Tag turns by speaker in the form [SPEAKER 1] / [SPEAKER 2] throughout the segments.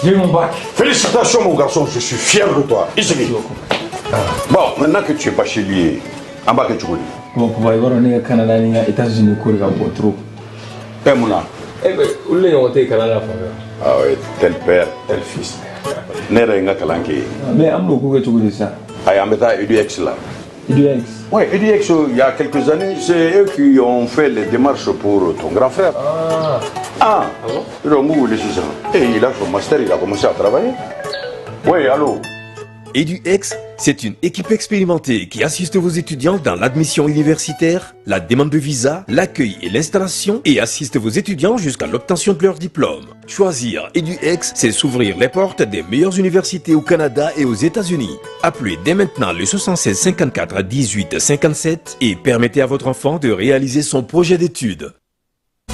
[SPEAKER 1] J'ai eu mon bac.
[SPEAKER 2] Félicitations mon garçon, je suis fier de toi. Ici. Bon, maintenant que tu es bachelier, en bas que tu connais.
[SPEAKER 1] Bon, papa, il va aller au Canada, aux États-Unis, il va trop.
[SPEAKER 2] Eh, Mouna.
[SPEAKER 1] Eh bien, où est-ce que tu es au Canada?
[SPEAKER 2] Ah oui, tel père, tel fils. N'est-ce pas Kalanké?
[SPEAKER 1] Mais Amlo, tu dis ça?
[SPEAKER 2] Ah, il y a EduX là.
[SPEAKER 1] EduX?
[SPEAKER 2] Oui, EduX, il y a quelques années, c'est eux qui ont fait les démarches pour ton grand frère. Ah bon? Et il a son master, il a commencé à travailler. Oui, allô?
[SPEAKER 3] EduX, c'est une équipe expérimentée qui assiste vos étudiants dans l'admission universitaire, la demande de visa, l'accueil et l'installation et assiste vos étudiants jusqu'à l'obtention de leur diplôme. Choisir EduX, c'est s'ouvrir les portes des meilleures universités au Canada et aux États-Unis. Appelez dès maintenant le 76 54 18 57 et permettez à votre enfant de réaliser son projet d'études.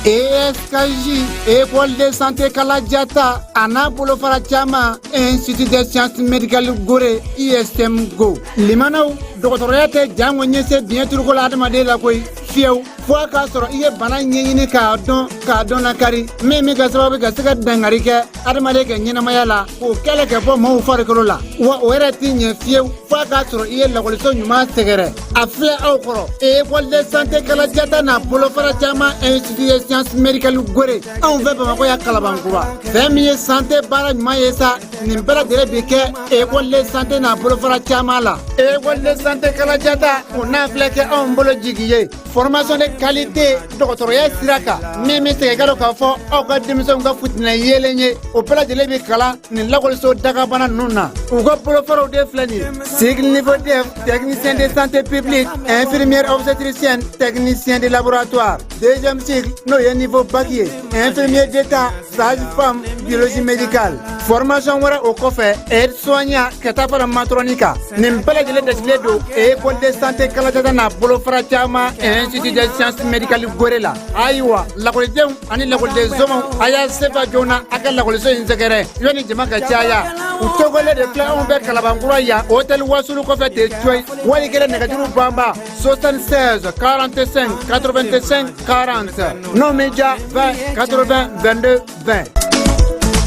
[SPEAKER 4] ESKJ, École de santé Kaladiata, Anna Bolofara Chama, Institut de sciences médicales Gore, ISM Go. Limano, Doctorate, Jamonyese, bien turcolade Madela Koi, Fiau, Foacastro, Ie Banani Cardon, Cardona Cari, Mimica Sabaga Dangarika, Armadeka, Yanamayala, ou Kalaka Pomo Faricolola, ou Eratin, Fiau, Foacastro, Ie la Colson, Master, Affair Okoro, École de santé Kaladiata, Bolofara Chama, Institut de sciences médicales Gore, on veut pas voir Calabangura. Famille santé para Maesa, Nimbera de Beke, École de santé na Bolofara Chamala, École de santé Kaladiata, on a flecké en Bologigi, formation de qualité, doctorat Siraka, même si c'est Galoka for, Oga Dimson Gafutna Yelenye, au plat de Lebekala, Nilakolso Dagabana Nuna, Ugo Bolofaro de Flani, Sigle niveau de technicien de santé publique, infirmière obstétricienne, technicien de laboratoire, deuxième cycle, Noye niveau baguier, infirmier d'état, sage-femme, biologie médicale, formation au coffre, aide-soignant, Katafara Matronica, Nimbala de l'Edesledo, École de santé Kalatana, Bolofara Chama, Institut de sciences médicales Gorilla, Aïwa, la collection, Annie la collection des hommes, Aya Sefa Jona, Aka la collection Inzagare, Yoni Jamaka Chaya, ou Togole de Fla Omber Kalabanguraya, Hôtel Wasulu Coffet de Choi, Walikele Negatiu Bamba, 76 45 85 40, non média 20 80 22 20.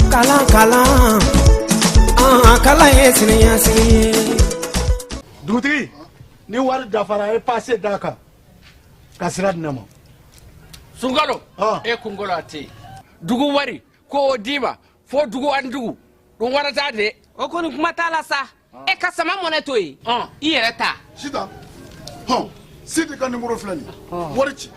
[SPEAKER 5] Kalan, Kalan est signé.
[SPEAKER 6] Doutri, ni wari dafara e passé Dakar. Kasira dinamo.
[SPEAKER 7] Sungalo, e kungolo ati. Dugu wari, ko diba, fo dugu andugu. Don wara tade. O koni kuma tala sa. E kasama moneto yi. I yere ta.
[SPEAKER 6] Sita. Sidi kan numéro flani. Warichi.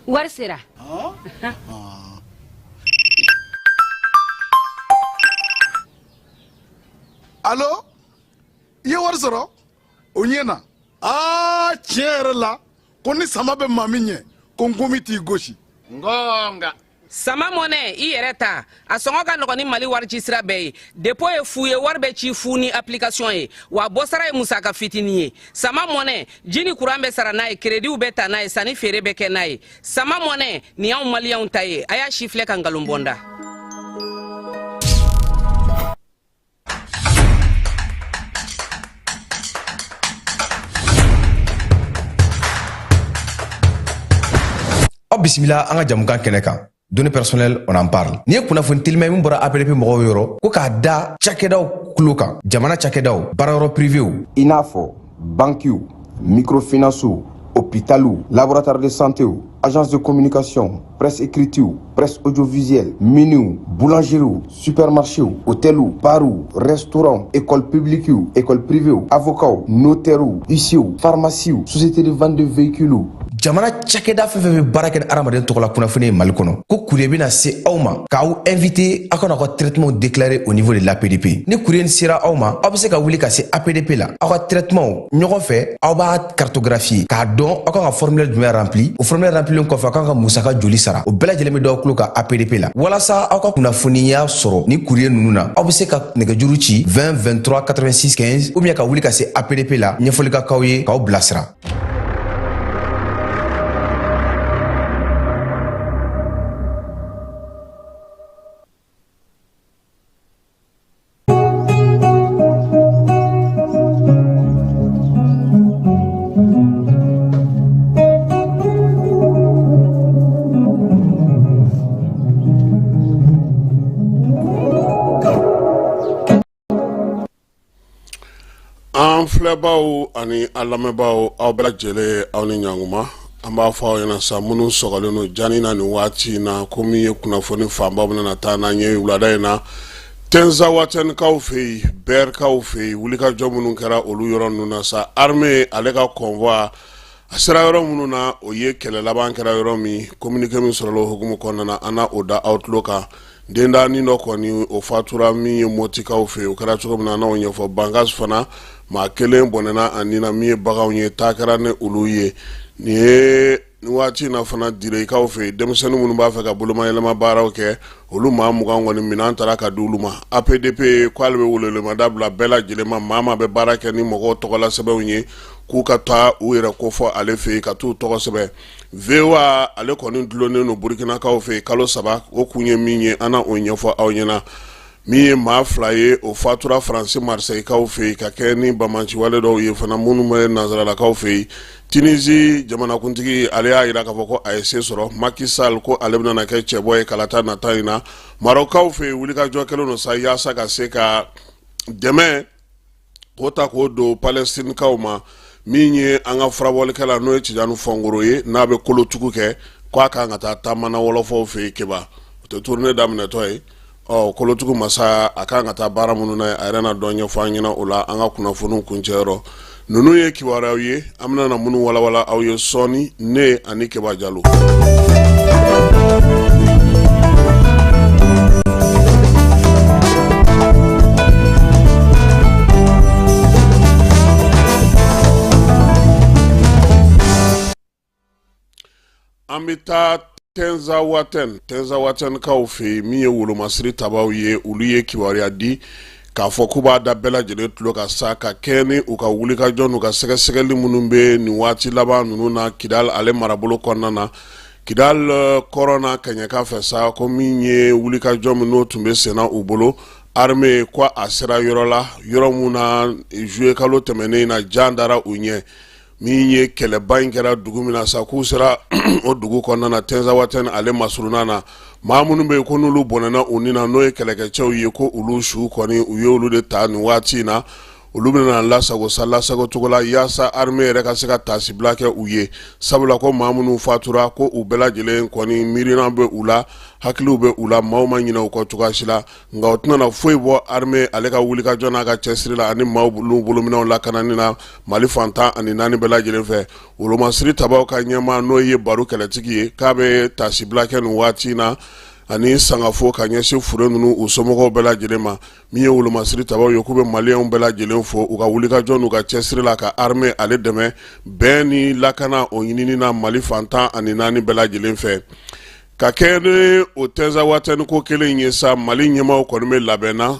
[SPEAKER 8] Wari sera.
[SPEAKER 6] Allô? Ye wari sɔrɔ? O ɲɛna. Tiɲɛ yɛrɛ la, ko ni sama bɛ maa min ɲɛ, ko n komi t'i gosi.
[SPEAKER 7] Ngonga. Sama mɔnɛ i yɛrɛ ta a sɔngɔ ka nɔgɔn ni Mali warici sira bɛɛ ye dépôt ye fu ye wari bɛ ci fu ni application ye wa bɔsara ye musaka fitinin ye sama mɔnɛ ji ni courant bɛ sara n'a ye crédit bɛ ta n'a ye sanni feere bɛ kɛ n'a ye sama mɔnɛ nin y'anw maliyɛnw ta ye a y'a si filɛ ka nkalon bɔ n da.
[SPEAKER 9] Bismillah, an ka jamukan kɛnɛ kan. Données personnelles, on en parle. Ni ye kunnafoni telima min bɔra APDP mɔgɔw yɔrɔ ko k'a da cakɛdaw tulo kan jamana cakɛdaw baarayɔrɔ privéw
[SPEAKER 10] i n'a fɔ banquiw microfinancew hôpitaux laboratoire de santé agence de communication presse écrite presse audiovisuelle miniw boulangeries supermarchés hôtels bares restaurants écoles publiques écoles privées avocats notaires huissiers pharmacies sociétés de vente de véhicules
[SPEAKER 9] jamana cakɛda fɛn fɛn bɛ baara kɛ ni adamaden tɔgɔ la kunnafoni ye Mali kɔnɔ ko courrier bɛna se aw ma k'aw invité aw kana aw ka traitement déclaré au niveau de l'APDP ni courrier nin sera aw ma aw bɛ se ka wuli ka se APDP la aw ka traitement ɲɔgɔn fɛ aw b'a cartographier k'a dɔn aw kan ka formulaire jumɛn rempli o formulaire remplilen kɔfɛ aw kan ka musaka joli sara o bɛɛ lajɛlen bɛ d'aw tulo kan APDP la walasa aw ka kunnafoniya sɔrɔ ni courrier ninnu na aw bɛ se ka nɛgɛjuru ci 20 23 86 15 ou bien ka wuli ka se APDP la ɲɛfɔli ka k'aw ye k'aw bilasira.
[SPEAKER 11] lamɛnbaaw ani a lamɛnbaaw aw bɛɛ lajɛlen aw ni ɲankuma an b'a fɔ aw ɲɛna sa minnu sɔgɔlen don janni na nin waati in na ko min ye kunnafoni fanba bɛna taa n'an ye wulada in na Tenza Watenkaw fɛ yen Berkaw fɛ yen wulikajɔ minnu kɛra olu yɔrɔ ninnu na sa armée ale ka convoi a sera yɔrɔ minnu na o ye kɛlɛ laban kɛra yɔrɔ min communiqué min sɔrɔla o hukumu kɔnɔna na an na o da aw tulo kan dendaani dɔ kɔni o fatura min ye Motikaw fɛ yen o kɛra cogo min na n'o ɲɛfɔ Bangas fana maa kelen bɔnɛna ani na min ye baganw ye taa kɛra ni olu ye nin ye ni waati na fana Direkaw fɛ yen denmisɛnnin minnu b'a fɛ ka bolomayɛlɛma baaraw kɛ olu maa 20 kɔni minɛn taara ka di olu ma APDP k'ale bɛ welemada bila bɛɛ lajɛlen ma maa bɛ baara kɛ ni mɔgɔw tɔgɔla sɛbɛnw ye k'u ka taa u yɛrɛ kofɔ ale fɛ yen ka t'u tɔgɔ sɛbɛn VOA ale kɔni dulonnen don Burkinakaw fɛ yen kalo 3 o kun ye min ye an na o ɲɛfɔ aw ɲɛna min ye maa 2 ye o fatura Faransi Marseillekaw fɛ yen ka kɛ ni bamanciwale dɔw ye fana minnu bɛ nanzaralakaw fɛ yen Tunisie jamanakuntigi ale y'a jira k'a fɔ ko a ye se sɔrɔ Macky Sall ko ale bɛna kɛ cɛbɔ ye kalata nata in na Marocaw fɛ yen wulikajɔ kɛlen don sa yaasa ka se ka dɛmɛ k'o ta k'o don Palestinikaw ma min ye an ka furabɔlikɛla n'o ye Tijani Fɔngoro ye n'a bɛ kolotugu kɛ k'a kan ka taa taamana wɔlɔfɔw fɛ yen Keba o tɛ tournée daminɛtɔ ye kolotugu masa a kan ka taa baara minnu na a yɛrɛ na dɔn ɲɛfɔ an ɲɛna o la an ka kunnafoniw kuncɛyɔrɔ ninnu ye kibaruyaw ye an bɛna na minnu walawala aw ye sɔɔni ne ani Keba Jalo an bɛ taa Tenza Watenkaw fɛ yen min ye wolomasiri tabaw ye olu ye kibaruya di k'a fɔ k'u b'a da bɛɛ lajɛlen tulo ka sa ka kɛ ni u ka wulikajɔ n'u ka sɛgɛsɛgɛli minnu bɛ nin waati laban ninnu na Kidal ale marabolo kɔnɔna na Kidal kɔrɔna Kaɲaka fɛ sa ko min ye wulikajɔ min n'o tun bɛ senna u bolo armée ko a sera yɔrɔ la yɔrɔ mun na juillet kalo tɛmɛnen na jan dara u ɲɛ min ye kɛlɛba in kɛra dugu min na sa k'u sera o dugu kɔnɔna na Tenza Waten ale masuruna na maa minnu bɛ yen ko n'olu bɔnɛna u ni na n'o ye kɛlɛkɛcɛw ye ko olu su kɔni u ye olu de ta nin waati in na olu bɛna lasago sa lasago cogo la yaasa armée yɛrɛ ka se ka taasibila kɛ u ye sabula ko maa minnu fatura ko u bɛɛ lajɛlen kɔni miirina bɛ u la hakiliw bɛ u la maaw ma ɲinɛ u kɔ cogoya si la nka o tɛna na foyi bɔ armée ale ka wulikajɔ n'a ka cɛsiri la ani maaw bolominɛw lakanani na Mali fantan ani 4 bɛɛ lajɛlen fɛ wolomasiri tabaw ka ɲɛmaa n'o ye baro kɛlɛtigi ye k'a bɛ taasibila kɛ nin waati in na ani sangafo ka ɲɛsin fure ninnu u somɔgɔw bɛɛ lajɛlen ma min ye wolomasiri tabaw ye k'u bɛ maliyɛnw bɛɛ lajɛlen fo u ka wulikajɔ n'u ka cɛsiri la ka armée ale dɛmɛ bɛn ni lakana o ɲinini na Mali fantan ani 4 bɛɛ lajɛlen fɛ ka kɛ ni o Tenza Waten ko kelen ye sa Mali ɲɛmaaw kɔni bɛ labɛnna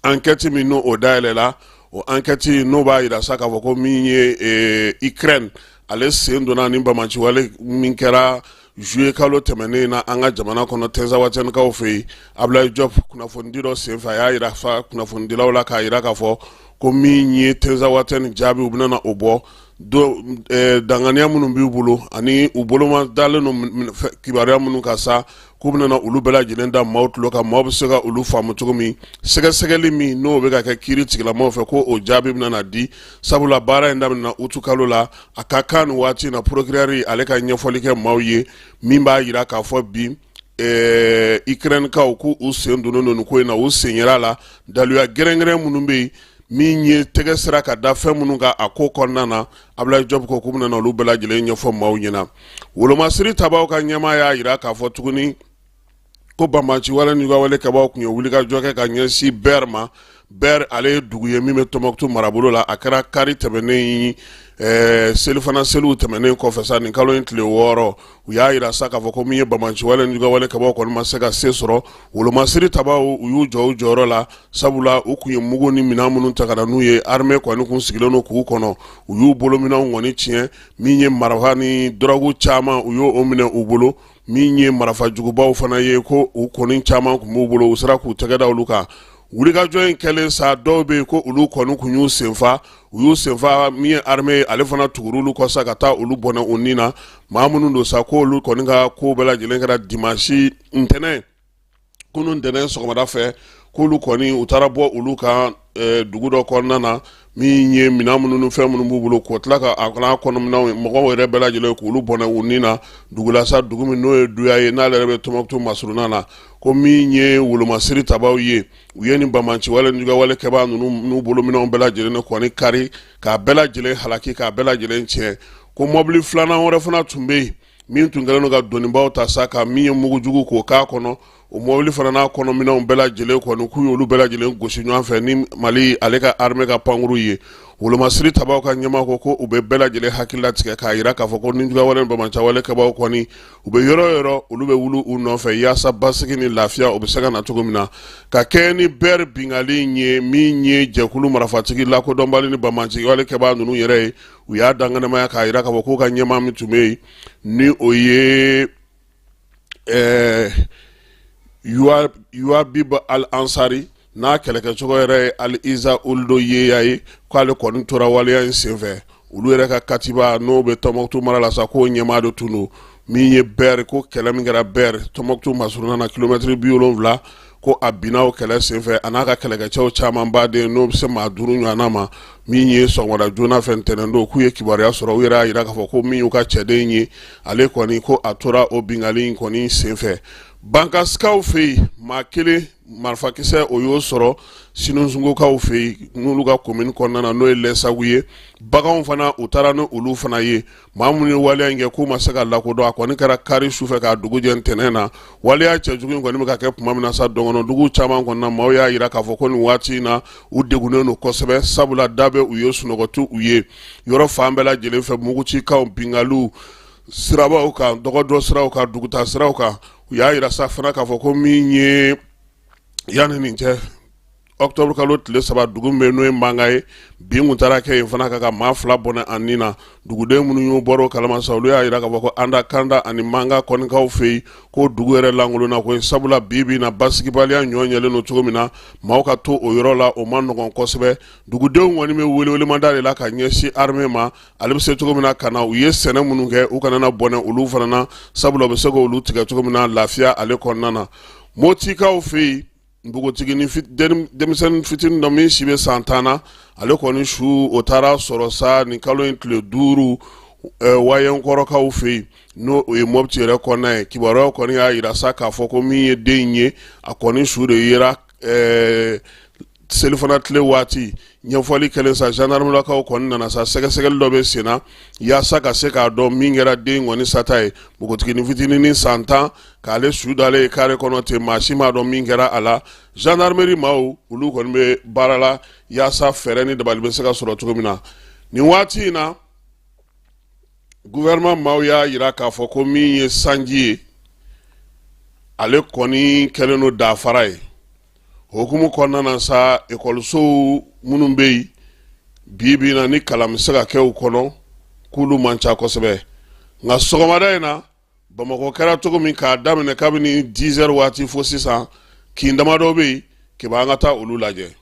[SPEAKER 11] enquête min n'o dayɛlɛla o enquête n'o b'a jira sa k'a fɔ ko min ye Ukraine ale sen donna ni bamanciwale min kɛra juillet kalo tɛmɛnen na an ka jamana kɔnɔ Tenza Watenkaw fɛ yen Ablaye Diop kunnafonidi dɔ senfɛ a y'a jira fa kunnafonidilaw la k'a jira k'a fɔ ko min ye Tenza Waten jaabi u bɛna na o bɔ danganiya minnu b'u bolo ani u boloma dalen don kibaruya minnu ka sa k'u bɛna na olu bɛɛ lajɛlen da maaw tulo kan maaw bɛ se ka olu faamu cogo min sɛgɛsɛgɛli min n'o bɛ ka kɛ kiiri tigilamaw fɛ ko o jaabi bɛna na di sabula baara in daminɛna utu kalo la a ka kan nin waati in na procureur ale ka ɲɛfɔli kɛ maaw ye min b'a jira k'a fɔ bi Ukrainekaw k'u sen donnen don nin ko in na u sen yera la daluya gɛrɛngɛrɛn minnu bɛ yen min ye tɛgɛ sira ka da fɛn minnu ka a ko kɔnɔna na Ablaye Diop ko k'u bɛna na olu bɛɛ lajɛlen ɲɛfɔ maaw ɲɛna wolomasiri tabaw ka ɲɛmaa y'a jira k'a fɔ tuguni ko bamanciwale ni wale kabaw kun ye wulikajɔ kɛ ka ɲɛsin Ber ma Ber ale ye dugu ye min bɛ Tɔnbɔkutu marabolo la a kɛra kari tɛmɛnen selifana seliw tɛmɛnen kɔfɛ sa nin kalo in tile 6 u y'a jira sa k'a fɔ ko min ye bamanciwale ni wale kabaw kɔni ma se ka se sɔrɔ wolomasiri tabaw u y'u jɔ u jɔyɔrɔ la sabula u kun ye mugu ni minɛn minnu ta ka na n'u ye armée kɔni kun sigilen don k'u kɔnɔ u y'u bolominɛnw kɔni tiɲɛ min ye marifa ni drogue caman u y'o minɛ u bolo min ye marifa jugubaw fana ye ko u kɔni caman kun b'u bolo u sera k'u tɛgɛ da olu kan wulikajɔ in kɛlen sa dɔw bɛ yen ko olu kɔni kun y'u senfa u y'u senfa min ye armée ale fana tugura olu kɔ sa ka taa olu bɔnɛ u ni na maa minnu don sa ko olu kɔni ka ko bɛɛ lajɛlen kɛra dimanche ntɛnɛn kunun ntɛnɛn sɔgɔmada fɛ k'olu kɔni u taara bɔ olu kan dugu dɔ kɔnɔna na min ye minɛn minnu ni fɛn minnu b'u bolo k'o tila ka a kana kɔnɔminɛnw mɔgɔw yɛrɛ bɛɛ lajɛlen k'olu bɔnɛ u ni na dugula sa dugu min n'o ye Duya ye n'ale yɛrɛ bɛ Tɔnbukutu masurunan na ko min ye wolomasiri tabaw ye u ye nin bamaci wale ni wale kɛbaa n'u bolo minɛnw bɛɛ lajɛlen kɔni kari k'a bɛɛ lajɛlen halaki k'a bɛɛ lajɛlen tiɲɛ ko mɔbili filanan wɛrɛ fana tun bɛ yen min tun kɛlen don ka dɔnnibaaw ta sa ka min ye mugujugu k'o k'a kɔnɔ o mɔbili fana n'a kɔnɔminɛnw bɛɛ lajɛlen kɔni k'u y'olu bɛɛ lajɛlen gosi ɲɔgɔn fɛ ni Mali ale ka armée ka pankuru ye wolomasiri tabaw ka ɲɛmaa ko u bɛ bɛɛ lajɛlen hakili latigɛ k'a jira k'a fɔ ko ninjuguya wale ni bamaci wale kɛbaaw kɔni u bɛ yɔrɔ yɔrɔ olu bɛ wuli u nɔfɛ yaasa basigi ni lafiya o bɛ se ka na cogo min na ka kɛ ni bɛɛ bingali ye min ye jɛkulu marafatigi lakodɔnbali ni bamaci wale kɛbaa ninnu yɛrɛ ye u y'a danganamaya k'a jira k'a fɔ k'u ka ɲɛmaa min tun bɛ yen ni o ye Yuabib al-Ansari n'a kɛlɛkɛcogo yɛrɛ ye Al-Iza Uldo Yeya ye k'ale kɔni tora waleya in senfɛ olu yɛrɛ ka katiba n'o bɛ Tɔnbukutu mara la sa k'o ɲɛmaa de tun don min ye Bɛr ko kɛlɛ min kɛra Bɛr Tɔnbukutu masurunan na kilomɛtiri 70 ko a binna o kɛlɛ senfɛ a n'a ka kɛlɛkɛcɛw caman baden n'o bɛ se maa 5 ɲɔgɔnna ma min ye sɔgɔmada joona fɛ ntɛnɛndon k'u ye kibaruya sɔrɔ u yɛrɛ y'a jira k'a fɔ ko min y'u ka cɛden ye ale kɔni ko a tora o bingali in kɔni senfɛ Bankasikaw fɛ yen maa kelen marifakisɛ o y'o sɔrɔ Sinunsungukaw fɛ yen n'olu ka commune kɔnɔna na n'o ye Lɛsagu ye baganw fana u taara ni olu fana ye maa minnu ye waleya in kɛ k'u ma se ka lakodɔn a kɔni kɛra kari sufɛ k'a dugu jɛ ntɛnɛn na waleya cɛjugu in kɔni bɛ ka kɛ tuma min na sa dɔngɔnɔdugu caman kɔnɔna maaw y'a jira k'a fɔ ko nin waati in na u degunnen don kosɛbɛ sabula da bɛ u ye sunɔgɔtu u ye yɔrɔ fan bɛɛ lajɛlen fɛ mugutikaw bingaliw sirabaw kan dɔgɔdɔ siraw kan duguta siraw kan u y'a jira sa fana k'a fɔ ko min ye yanni nin cɛ octobre kalo tile 3 dugu min bɛ n'o ye Manga ye bin kun taara kɛ yen fana ka maa 2 bɔnɛ a nin na duguden minnu y'u bɔra o kalama sa olu y'a jira k'a fɔ ko Anda Kanda ani Manga kɔnikaw fɛ yen ko dugu yɛrɛ lankolonna ko sabula bi na basigibaliya ɲɔ ɲɛlen don cogo min na maaw ka to o yɔrɔ la o ma nɔgɔn kosɛbɛ dugudenw kɔni bɛ welewelemada de la ka ɲɛsin armée ma ale bɛ se cogo min na ka na u ye sɛnɛ minnu kɛ u kana na bɔnɛ olu fana na sabula u bɛ se k'olu tigɛ cogo min na lafiya ale kɔnɔna na Motikaw fɛ yen npogotigi ni denmisɛnnin fitinin dɔ min si bɛ san 10 na ale kɔni su o taara sɔrɔ sa nin kalo in tile 5 wayenkɔrɔkaw fɛ yen n'o o ye Mopti yɛrɛ kɔnɔna ye kibaruyaw kɔni y'a jira sa k'a fɔ ko min ye den ye a kɔni su de yera selifana tile waati ɲɛfɔli kɛlen sa gendarmelakaw kɔni nana sa sɛgɛsɛgɛli dɔ bɛ sen na yaasa ka se k'a dɔn min kɛra den kɔni sata ye npogotiginin fitinin san 10 k'ale su dalen ye kare kɔnɔ ten maa si m'a dɔn min kɛra a la gendarmerie maaw olu kɔni bɛ baara la yaasa fɛɛrɛ ni dabali bɛ se ka sɔrɔ cogo min na nin waati in na gouvernement maaw y'a jira k'a fɔ ko min ye sanji ye ale kɔni kɛlen don dafara ye hukumu kɔnɔna na sa ekɔlisow minnu bɛ yen bi na ni kalan bɛ se ka kɛ u kɔnɔ k'olu man ca kosɛbɛ nka sɔgɔmada in na Bamakɔ kɛra cogo min k'a daminɛ kabini 10 heures waati fo sisan kin damadɔ bɛ yen k'an ka taa olu lajɛ.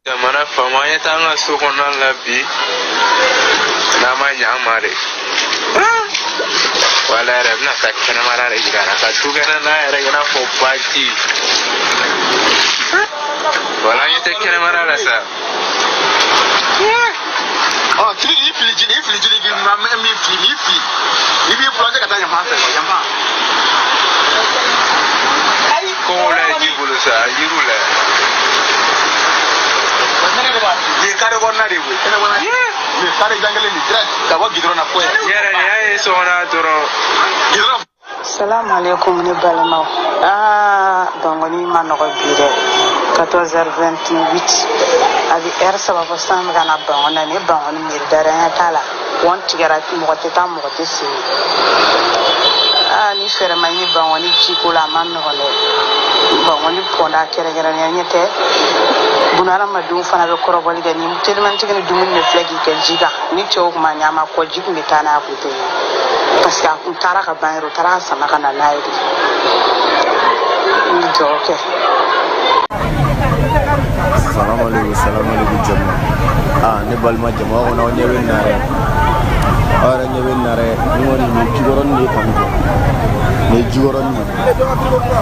[SPEAKER 12] Jamana faamaya t'an ka so kɔnɔna la bi n'a ma ɲɛ an ma de wala yɛrɛ bɛna taa kɛnɛmana de jira ka du kɛnɛ n'a yɛrɛ i n'a fɔ baji wala an ɲɛ tɛ kɛnɛmana la sa
[SPEAKER 13] tigi i fili jiri k'i ma min fili i fili i b'i plonge ka taa ɲama fɛ ɲama
[SPEAKER 12] ko wala ji bolo sa yiriw la
[SPEAKER 13] kare kɔnɔna de koyi ni kare jangelen ni direct ka bɔ gidɔrɔn na foyi yɛrɛ ni y'a ye sɔgɔna dɔrɔn gidɔrɔn.
[SPEAKER 14] Salam alaikum ni balimaw. Bangoni ma nɔgɔ bi dɛ 14h28 a bɛ heure saba fɔ sisan bɛ ka na Bangoni ni Bangoni miiri dara t'a la wɔn tigɛra mɔgɔ tɛ taa mɔgɔ tɛ se ni fɛrɛ ma ɲi Bangoni jiko la a ma nɔgɔ dɛ Bangoni pɔnda kɛrɛnkɛrɛnnenya ɲɛ tɛ bunadamadenw fana bɛ kɔrɔbɔli kɛ ni telimantigi ni dumuni de filɛ k'i kɛ ji kan ni cɛw tun ma ɲama kɔ ji tun bɛ taa n'a kun tɛ parce que a kun taara ka ban yɛrɛ u taara sama ka na n'a ye de ni dugawu kɛ.
[SPEAKER 15] Salamu alaikum jama. Ne balima jama kɔnɔ ɲɛ bɛ nare. Ara ɲɛ bɛ nare ni kɔni ni jukɔrɔni de kan jɔ. Ni jukɔrɔni.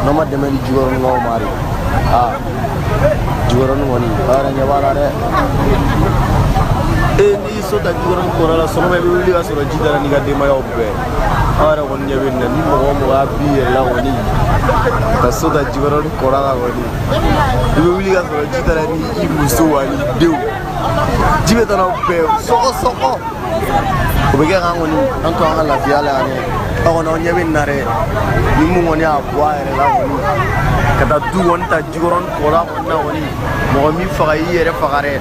[SPEAKER 15] N'o ma dɛmɛ ni jukɔrɔni ŋɔw mari. Jukɔrɔni kɔni ara ɲɛ b'a la dɛ. Ni so ta jukɔrɔni kɔrɔ la sɔnɔma i bɛ wuli ka sɔrɔ ji dara n'i ka denbayaw bɛɛ. Ara kɔni ɲɛ bɛ na ni mɔgɔ mɔgɔ b'i yɛrɛ la kɔni ka so ta jukɔrɔni kɔrɔ la kɔni i bɛ wuli ka sɔrɔ ji dara ni i muso wa ni denw ji bɛ taa bɛɛ sɔgɔ o bɛ kɛ k'an kɔni an to an ka lafiya la yan dɛ aw kɔni aw ɲɛ bɛ na dɛ ni mun kɔni y'a bɔ a yɛrɛ la kɔni ka taa du kɔni ta jukɔrɔni kɔrɔ la kɔni na kɔni mɔgɔ min faga i yɛrɛ faga dɛ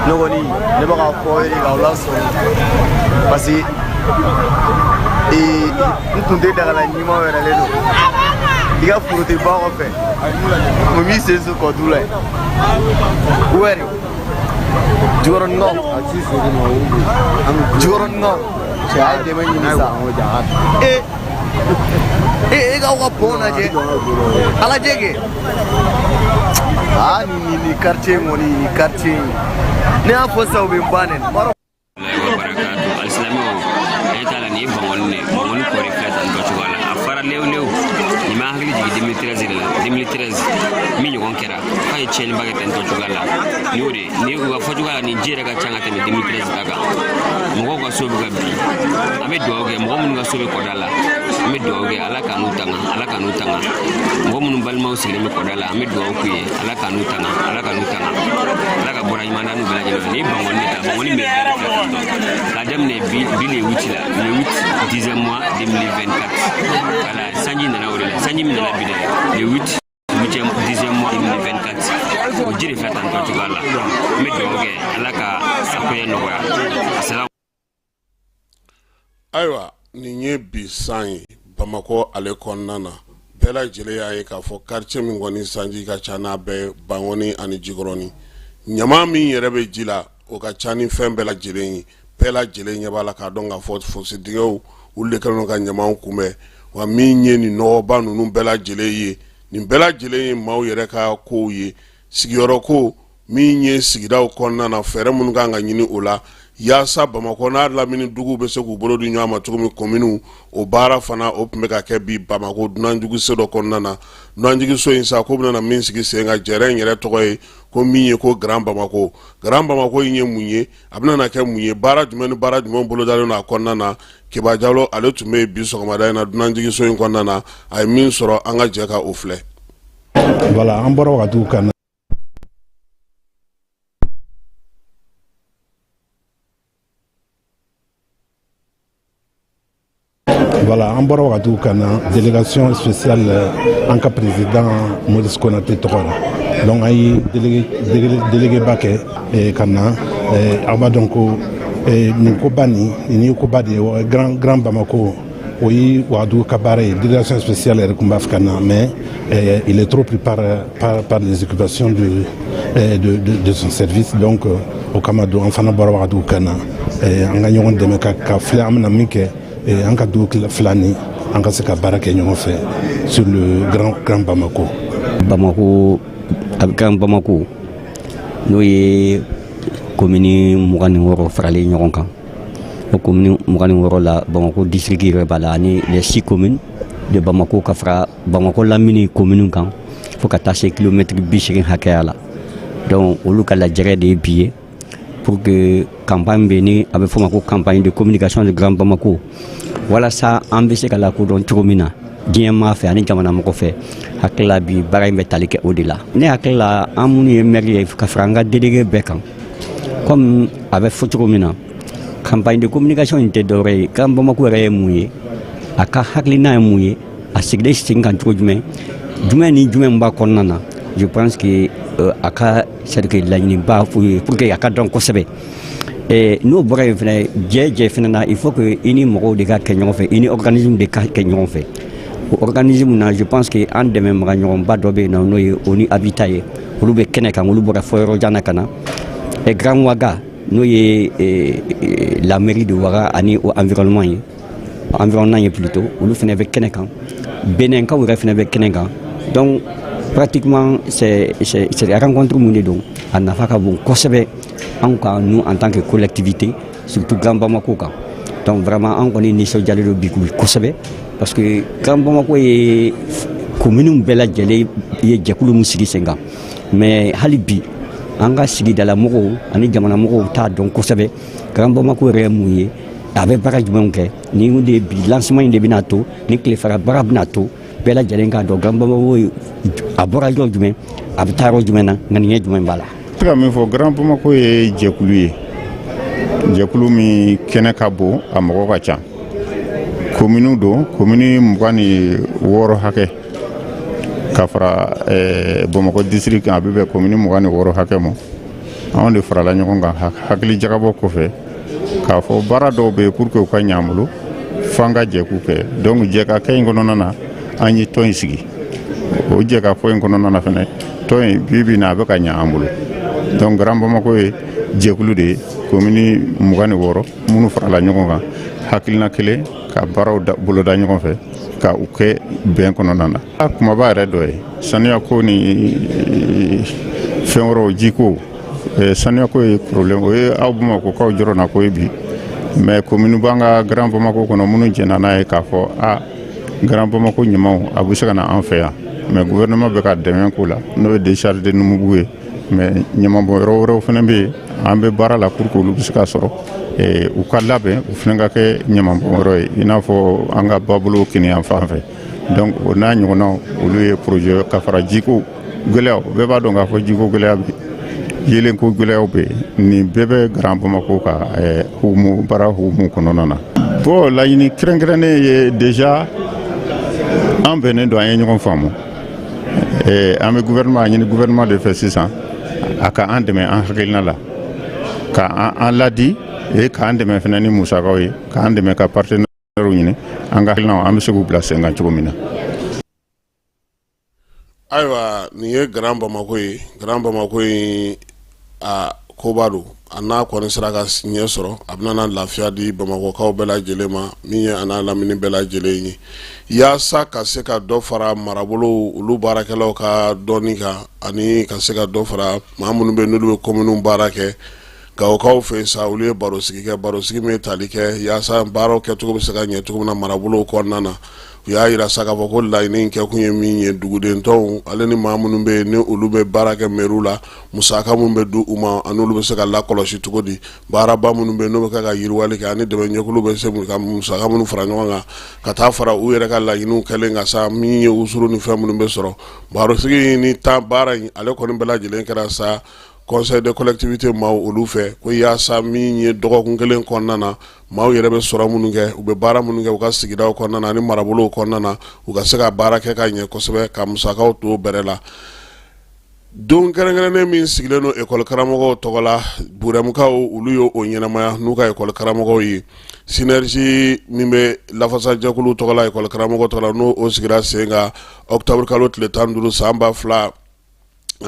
[SPEAKER 15] ne kɔni ne bɛ k'a fɔ yɛrɛ k'aw lasɔrɔ parce que n tun tɛ dagala ɲuman yɛrɛ le don i ka foro tɛ ba kɔfɛ mun b'i sen so kɔdu la ye wɛrɛ jukɔrɔninkaw jukɔrɔninkaw cɛ a ye dɛmɛ ɲini sa e k'aw ka pɔn lajɛ alajɛ kɛ ni quartier in kɔni ni quartier in ne y'a fɔ sisan u bɛ n ba nɛni
[SPEAKER 16] Bangoni kori fɛta ndo cogo la a fara lew ni ma hakili jigi 2013 la 2013 mi ɲɔgɔn kɛra fa ye tiɲɛni ba kɛ ten tɔ cogo la ni o de ni u ka fɔ cogo la ni ji yɛrɛ ka ca ka tɛmɛ 2013 ta kan mɔgɔw ka so bɛ ka bin an bɛ dugawu kɛ mɔgɔ minnu ka so bɛ kɔda la an bɛ dugawu kɛ ala ka n'u tanga ala ka n'u tanga mɔgɔ minnu balimaw sigilen bɛ kɔda la an bɛ dugawu k'u ye ala ka n'u tanga ala ka n'u tanga ala ka bɔra ɲuman da n'u bɛɛ lajɛlen ni Bangoni ta Bangoni bɛ bɛɛ fɛ ka daminɛ bi le 8 la le 8 10e mois 2024 voilà sanji nana o de la sanji min nana bi dɛ le 8 10e mois 2024 o jiri fɛ tan tɔ cogoya la n bɛ dugawu kɛ ala ka sakoya nɔgɔya asalamu.
[SPEAKER 11] Ayiwa nin ye bi san ye Bamakɔ ale kɔnɔna na bɛɛ lajɛlen y'a ye k'a fɔ quartier min kɔni sanji ka ca n'a bɛɛ Bangoni ani Jikɔrɔni ɲama min yɛrɛ bɛ ji la o ka ca ni fɛn bɛɛ lajɛlen ye bɛɛ lajɛlen ɲɛ b'a la k'a dɔn k'a fɔ fosidingɛw olu de kɛlen ka ɲamaw kunbɛn wa min ye nin nɔgɔba ninnu bɛɛ lajɛlen ye nin bɛɛ lajɛlen ye maaw yɛrɛ ka kow ye sigiyɔrɔ ko min ye sigidaw kɔnɔna na fɛɛrɛ minnu kan ka ɲini o la yaasa Bamakɔ n'a lamini duguw bɛ se k'u bolo di ɲɔgɔn ma cogo min kominiw o baara fana o tun bɛ ka kɛ bi Bamakɔ dunanjigiso dɔ kɔnɔna na dunanjigiso in sa ko bɛna min sigi sen ka jɛrɛ in yɛrɛ tɔgɔ ye ko min ye ko Grand Bamako in ye mun ye a bɛna kɛ mun ye baara jumɛn ni baara jumɛn bolodalen don a kɔnɔna na Keba Jalo ale tun bɛ bi sɔgɔmada in na dunanjigiso in kɔnɔna na a ye min sɔrɔ an ka jɛ ka o filɛ.
[SPEAKER 17] Voilà, an bɔra wagatiw kan Voilà, en bɔra wagatiw ka na délégation spéciale en cas président Maurice Konaté tɔgɔ la donc an ye délégué ba kɛ ka na aw b'a dɔn ko nin koba nin ye koba de ye Grand Bamako o ye wagatiw ka baara ye délégation spéciale yɛrɛ tun b'a fɛ ka na mais il est trop pris par les occupations de son service donc o kama don an fana bɔra wagatiw ka na an ka ɲɔgɔn dɛmɛ ka filɛ an bɛna min kɛ an ka dugu fila ni an ka se ka baara kɛ ɲɔgɔn fɛ sur le Grand Bamako.
[SPEAKER 16] Grand Bamako n'o ye commune 26 faralen ɲɔgɔn kan o commune 26 la Bamako district yɛrɛ b'a la ani les 6 communes de Bamako ka fara Bamako lamini commune kan fo ka taa se kilomètre 80 hakɛya la donc olu ka lajɛrɛ de ye bi ye pour que campagne bɛ ni a bɛ fɔ o ma ko campagne de communication de Grand Bamako walasa an bɛ se ka lakodɔn cogo min na
[SPEAKER 18] diɲɛ maa fɛ ani jamana mɔgɔ fɛ hakilila bi baara in bɛ tali kɛ o de la ne hakilila an minnu ye maire ye ka fara an ka délégué bɛɛ kan comme a bɛ fɔ cogo min na campagne de communication in tɛ dɔwɛrɛ ye Grand Bamako yɛrɛ ye mun ye a ka hakilina ye mun ye a sigilen sen kan cogo jumɛn ni jumɛn b'a kɔnɔna na je pense que a ka c'est à dire laɲiniba pour que a ka dɔn kosɛbɛ n'o bɔra yen fɛnɛ jɛ fɛnɛ na il faut que i ni mɔgɔw de ka kɛ ɲɔgɔn fɛ i ni organisme de ka kɛ ɲɔgɔn fɛ o organisme na je pense que an dɛmɛbaga ɲɔgɔnba dɔ bɛ yen nɔ n'o ye ONU Habitat ye olu bɛ kɛnɛ kan olu bɔra fɔ yɔrɔ jan na ka na Grand Ouaga n'o ye la mairie de Ouaga ani o environnement ye plutôt olu fɛnɛ bɛ kɛnɛ kan Béninkaw yɛrɛ fɛnɛ bɛ kɛnɛ kan donc pratiquement c'est rencontre mun de don a nafa ka bon kosɛbɛ an ka nous en tant que collectivité surtout Grand Bamako kan donc vraiment an kɔni nisɔndiyalen don bi kosɛbɛ parce que Grand Bamako ye commune bɛɛ lajɛlen ye jɛkulu min sigi sen kan mais hali bi an ka sigidala mɔgɔw ani jamana mɔgɔw t'a dɔn kosɛbɛ Grand Bamako yɛrɛ ye mun ye a bɛ baara jumɛnw kɛ ni de bi lancement in de bɛna to ni tilefara baara bɛna to bɛɛ lajɛlen k'a dɔn Grand Bamako a bɔra yɔrɔ jumɛn a bɛ taa yɔrɔ jumɛn na ŋaniɲɛ jumɛn b'a la.
[SPEAKER 19] Se ka min fɔ Grand Bamako ye jɛkulu ye jɛkulu min kɛnɛ ka bon a mɔgɔ ka ca commune don commune 26 hakɛ ka fara Bamakɔ district a bɛ bɛn commune 26 hakɛ ma anw de farala ɲɔgɔn kan hakili jagabɔ kɔfɛ k'a fɔ baara dɔw bɛ pour que u ka ɲɛ an bolo f'an ka jɛ k'u kɛ donc jɛkakɛ in kɔnɔna na an ye tɔn in sigi o jɛkafɔ in kɔnɔna na fɛnɛ tɔn in bi na a bɛ ka ɲɛ an bolo donc Grand Bamako ye jɛkulu de ye commune 26 minnu farala ɲɔgɔn kan hakilina kelen ka baaraw boloda ɲɔgɔn fɛ ka u kɛ bɛn kɔnɔna na a kumaba yɛrɛ dɔ ye sanuya ko ni fɛn wɛrɛw jiko sanuya ko ye problème o ye aw Bamakokaw jɔrɔna ko ye bi mais commune b'an ka Grand Bamako kɔnɔ minnu jɛna n'a ye k'a fɔ Grand Bamako ɲumanw a bɛ se ka na an fɛ yan mais gouvernement bɛ ka dɛmɛ k'o la n'o ye décharge de Numubugu ye mais ɲamabɔ yɔrɔ wɛrɛw fana bɛ yen an bɛ baara la pour que olu bɛ se ka sɔrɔ u ka labɛn u fana ka kɛ ɲamabɔ yɔrɔ ye i n'a fɔ an ka babolo Kiniyan fan fɛ donc o n'a ɲɔgɔnnaw olu ye projet ka fara jiko gɛlɛyaw bɛɛ b'a dɔn k'a fɔ jiko gɛlɛya bɛ yelenko gɛlɛyaw bɛ nin bɛɛ bɛ Grand Bamako ka baara hukumu kɔnɔna na bon laɲini kɛrɛnkɛrɛnnen ye déjà an bɛnnen don an ye ɲɔgɔn faamu an bɛ gouvernement ɲini gouvernement de fɛ sisan a ka an dɛmɛ an hakilina la ka an ladi k'an dɛmɛ fana ni musakaw ye k'an dɛmɛ ka partenaires ɲini an ka hakilinaw an bɛ se k'u bila sen kan cogo min na.
[SPEAKER 11] Ayiwa nin ye Grand Bamako ye Grand Bamako ye a koba don a n'a kɔni sera ka ɲɛ sɔrɔ a bɛna lafiya di Bamakokaw bɛɛ lajɛlen ma min ye a n'a lamini bɛɛ lajɛlen ye yaasa ka se ka dɔ fara marabolo olu baarakɛlaw ka dɔnni kan ani ka se ka dɔ fara maa minnu bɛ n'olu bɛ commune baara kɛ Gawokaw fɛ sa olu ye barosigi kɛ barosigi min ye tali kɛ yaasa baaraw kɛcogo bɛ se ka ɲɛ cogo min na marabolo kɔnɔna na u y'a yira sa k'a fɔ ko laɲini in kɛkun ye min ye dugudentɔnw ale ni maa minnu bɛ yen ni olu bɛ baara kɛ mairie la musaka minnu bɛ di u ma ani olu bɛ se ka lakɔlɔsi cogo di baaraba minnu bɛ yen n'o bɛ kɛ ka yiriwali kɛ ani dɛmɛjɛkulu bɛ se ka musaka minnu fara ɲɔgɔn kan ka taa fara u yɛrɛ ka laɲiniw kɛlen ka sa min ye usuru ni fɛn minnu bɛ sɔrɔ barosigi ni baara in ale kɔni bɛɛ lajɛlen kɛra sa conseil de collectivité maaw olu fɛ ko yaasa min ye dɔgɔkun kelen kɔnɔna na maaw yɛrɛ bɛ sɔrɔ minnu kɛ u bɛ baara minnu kɛ u ka sigidaw kɔnɔna na ani marabolow kɔnɔna na u ka se ka baara kɛ ka ɲɛ kosɛbɛ ka musakaw to bɛrɛ la don kɛrɛnkɛrɛnnen min sigilen don école karamɔgɔw tɔgɔ la Burɛmukaw olu ye o ɲɛnamaya n'u ka école karamɔgɔw ye synergie min bɛ lafasajɛkulu tɔgɔ la école karamɔgɔw tɔgɔ la n'o o sigira sen kan octobre kalo tile 15 san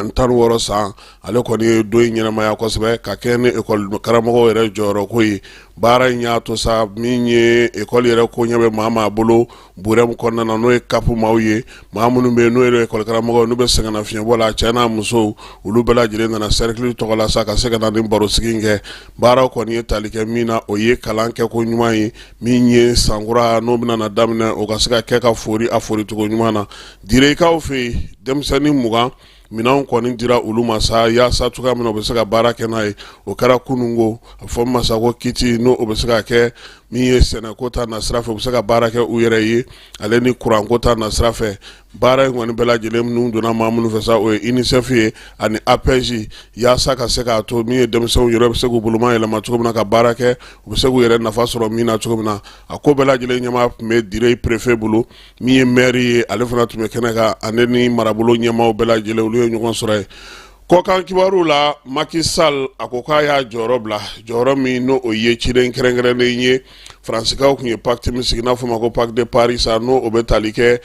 [SPEAKER 11] 2016 san ale kɔni ye don in ɲɛnamaya kosɛbɛ ka kɛ ni école karamɔgɔw yɛrɛ jɔyɔrɔ ko ye baara in y'a to sa min ye école yɛrɛ ko ɲɛ bɛ maa bolo Burɛmu kɔnɔna na n'o ye kapu maaw ye maa minnu bɛ yen n'o ye école karamɔgɔw n'u bɛ sɛgɛnnafiɲɛbɔ la cɛ n'a musow olu bɛɛ lajɛlen nana cercle tɔgɔ la sa ka se ka na ni barosigi in kɛ baaraw kɔni ye tali kɛ min na o ye kalan kɛ ko ɲuman ye min ye sankura n'o bɛna na daminɛ o ka se ka kɛ ka fori a fori cogo ɲuman na direkaw fɛ yen denmisɛnnin 20 minanw kɔni dira olu ma sa yaasa cogoya min na o bɛ se ka baara kɛ n'a ye o kɛra kunungo a fɔ masa ko kiti n'o o bɛ se ka kɛ min ye sɛnɛko ta na sira fɛ u bɛ se ka baara kɛ u yɛrɛ ye ale ni kuranko ta na sira fɛ baara in kɔni bɛɛ lajɛlen minnu donna maa minnu fɛ sa o ye UNICEF ye ani APJ yaasa ka se k'a to min ye denmisɛnw yɛrɛ bɛ se k'u boloma yɛlɛma cogo min na ka baara kɛ u bɛ se k'u yɛrɛ nafa sɔrɔ min na cogo min na a ko bɛɛ lajɛlen ɲɛmaa tun bɛ dire préfet bolo min ye maire ye ale fana tun bɛ kɛnɛ kan ale ni marabolo ɲɛmaaw bɛɛ lajɛlen olu ye ɲɔgɔn sɔrɔ ye kɔkan kibaru la Macky Sall a ko k'a y'a jɔyɔrɔ bila jɔyɔrɔ min n'o o ye ciden kɛrɛnkɛrɛnnen ye Faransikaw tun ye pacte min sigi n'a fɔ ma ko pacte de Paris sa n'o o bɛ tali kɛ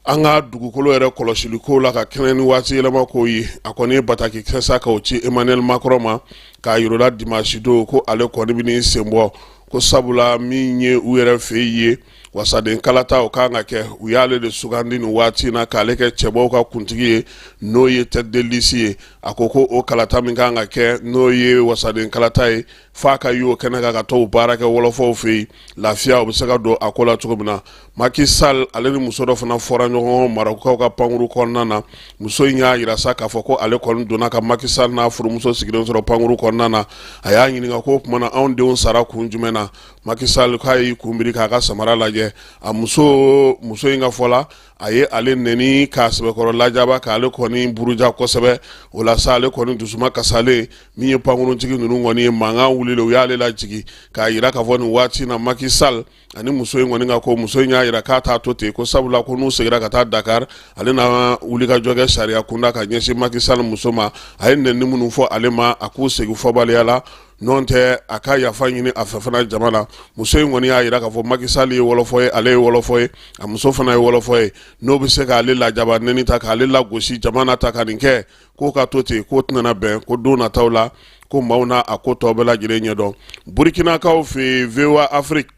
[SPEAKER 11] an ka dugukolo yɛrɛ kɔlɔsiliko la ka kɛnɛ ni waati yɛlɛma k'o ye a kɔni ye bataki kɛsa k'o ci Emmanuel Macron ma k'a yir'o dimanche don ko ale kɔni bɛ n'i sen bɔ ko sabula min ye u yɛrɛ fɛ ye wasaden kalata o kan ka kɛ u y'ale de sugandi nin waati na k'ale kɛ cɛbaw ka kuntigi ye n'o ye tête de liste ye a ko ko o kalata min kan ka kɛ n'o ye wasaden kalata ye f'a ka y'o kɛnɛ kan ka to baara kɛ wɔlɔfɔw fɛ yen lafiya o bɛ se ka don a ko la cogo min na Macky Sall ale ni muso dɔ fana fɔra ɲɔgɔn Marocains ka pankuru kɔnɔna na muso in y'a yira sa k'a fɔ ko ale kɔni donna ka Macky Sall n'a furumuso sigilen sɔrɔ pankuru kɔnɔna na a y'a ɲininka ko o tuma na anw denw sara kun jumɛn na Macky Sall k'a y'i kunbiri k'a ka samara lajɛ a muso in ka fɔ la a ye ale neni k'a sɛbɛkɔrɔ lajaba k'ale kɔni buruja kosɛbɛ o la sa ale kɔni dusuma kasalen min ye pankuruntigi ninnu kɔni ye mankan wulila u y'ale lajigi k'a yira k'a fɔ nin waati na Macky Sall ani muso in kɔni ka ko muso in y'a yira k'a t'a to ten ko sabula ko n'u segira ka taa Dakar ale na wuli ka jɔ kɛ sariya kunda ka ɲɛsin Macky Sall muso ma a ye nɛni minnu fɔ ale ma a k'u segin fɔbaliya la non tɛ a ka yafa ɲini a fɛ fana jama la muso in kɔni y'a yira k'a fɔ Macky Sall ye wɔlɔfɔ ye ale ye wɔlɔfɔ ye a muso fana ye wɔlɔfɔ ye n'o bɛ se k'ale lajaba nɛni ta k'ale lagosi jamana ta ka nin kɛ k'o ka to ten k'o tɛna bɛn ko don nataw la ko maaw na a ko tɔ bɛɛ lajɛlen ɲɛdɔn Burkinakaw fɛ VOA Afrique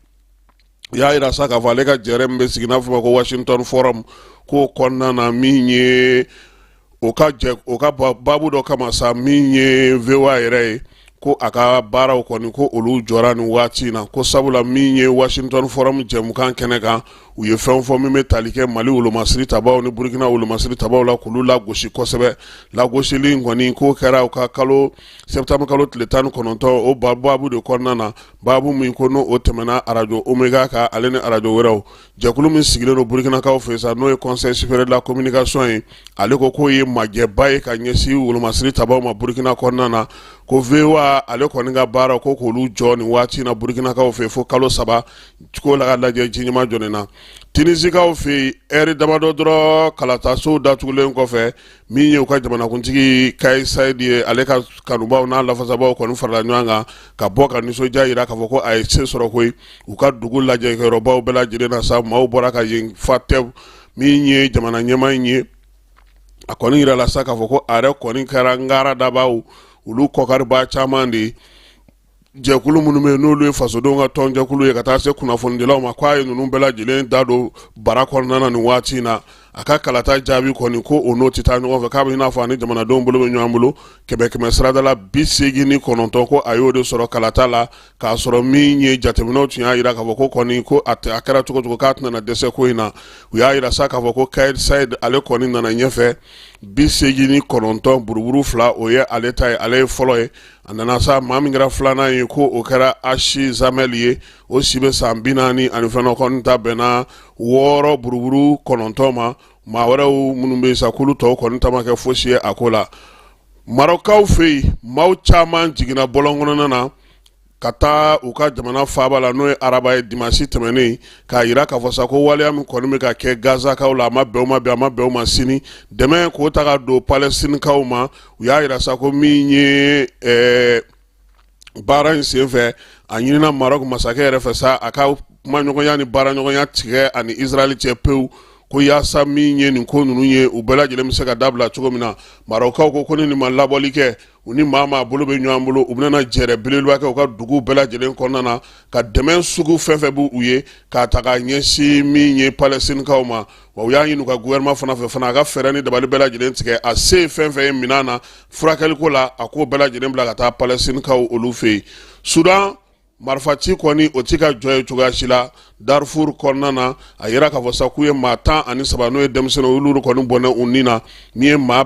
[SPEAKER 11] y'a yira sa k'a fɔ ale ka jɛrɛ min bɛ sigi n'a fɔ ma ko Washington Forum k'o kɔnɔna na min ye o ka babu dɔ kama sa min ye VOA yɛrɛ ye ko a ka baaraw kɔni ko olu jɔra nin waati in na ko sabula min ye Washington Forum jɛmukan kɛnɛ kan u ye fɛn fɔ min bɛ tali kɛ Mali wolomasiri tabaw ni Burkina wolomasiri tabaw la k'olu lagosi kosɛbɛ lagosili in kɔni k'o kɛra u ka septembre kalo tile 19 o babu de kɔnɔna na babu min ko n'o tɛmɛna radio Omega ka ale ni radio wɛrɛw jɛkulu min sigilen don Burkinakaw fɛ sa n'o ye Conseil supérieur de la communication ye ale ko k'o ye majɛba ye ka ɲɛsin wolomasiri tabaw ma Burkina kɔnɔna na ko VOA ale kɔni ka baara ko k'olu jɔ nin waati na Burkinakaw fɛ fo kalo 3 ko la ka lajɛ ji ɲuman jɔnen na Tinisikaw fɛ ɛri damadɔ dɔrɔn kalataso datugulen kɔfɛ min ye u ka jamanakuntigi Kais Saied ye ale ka kanubaw n'a lafasabaw kɔni farala ɲɔgɔn kan ka bɔ ka nisɔndiya yira k'a fɔ ko a ye se sɔrɔ koyi u ka dugu lajɛkɛyɔrɔbaw bɛɛ lajɛlen na sa maaw bɔra ka yen fa tɛ min ye jamana ɲɛmaa in ye a kɔni yirala sa k'a fɔ ko a yɛrɛ kɔni kɛra ngara dabaw olu kɔkariba caman de jɛkulu minnu bɛ n'olu ye fasodenw ka tɔn jɛkulu ye ka taa se kunnafonidilaw ma k'a ye ninnu bɛɛ lajɛlen da don bara kɔnɔna na nin waati in na a ka kalata jaabi kɔni ko o n'o tɛ taa ɲɔgɔn fɛ k'a bɛ i n'a fɔ ani jamanadenw bolo bɛ ɲɔgɔn bolo 100 sarada la 89 ko a y'o de sɔrɔ kalata la k'a sɔrɔ min ye jateminɛw tun y'a jira k'a fɔ ko kɔni ko a kɛra cogo cogo k'a tɛna dɛsɛ ko in na u y'a jira sa k'a fɔ ko Kais Saied ale kɔni nana ɲɛfɛ 89 buruburu 2 o ye ale ta ye ale ye fɔlɔ ye a nana sa maa min kɛra filanan ye ko o kɛra Ashi Zamel ye o si bɛ san 40 ani fɛn kɔni ta bɛnna 6 buruburu 9 ma maa wɛrɛw minnu bɛ sa k'olu tɔw kɔni ta ma kɛ fosi ye a ko la Marocains fɛ yen maaw caman jiginna bɔlɔn kɔnɔna na ka taa u ka jamana faaba la n'o ye araba ye dimanche tɛmɛnen k'a yira k'a fɔ sa ko waleya min kɔni bɛ ka kɛ Gazakaw la a ma bɛn o ma bi a ma bɛn o ma sini dɛmɛ k'o ta ka don Palestinikaw ma u y'a yira sa ko min ye baara in senfɛ a ɲinina Maroc masakɛ yɛrɛ fɛ sa a ka kumaɲɔgɔnya ni baaraɲɔgɔnya tigɛ ani Israel cɛ pewu ko yaasa min ye nin ko ninnu ye u bɛɛ lajɛlen bɛ se ka dabila cogo min na Marocains ko ni nin ma labɔli kɛ u ni maa bolo bɛ ɲɔgɔn bolo u bɛna jɛrɛ belebeleba kɛ u ka dugu bɛɛ lajɛlen kɔnɔna na ka dɛmɛ sugu fɛn fɛn b'u ye k'a ta ka ɲɛsin min ye Palestinikaw ma wa u y'a ɲini u ka gouvernement fana fɛ fana a ka fɛɛrɛ ni dabali bɛɛ lajɛlen tigɛ a se fɛn fɛn ye minɛn na furakɛliko la a k'o bɛɛ lajɛlen bila ka taa Palestinikaw olu fɛ yen Sudan marifaci kɔni o ti ka jɔ ye cogoya si la Darfur kɔnɔna na a yira k'a fɔ sa k'u ye maa 13 n'o ye denmisɛnninw olu kɔni bɔnɛ u ni na min ye maa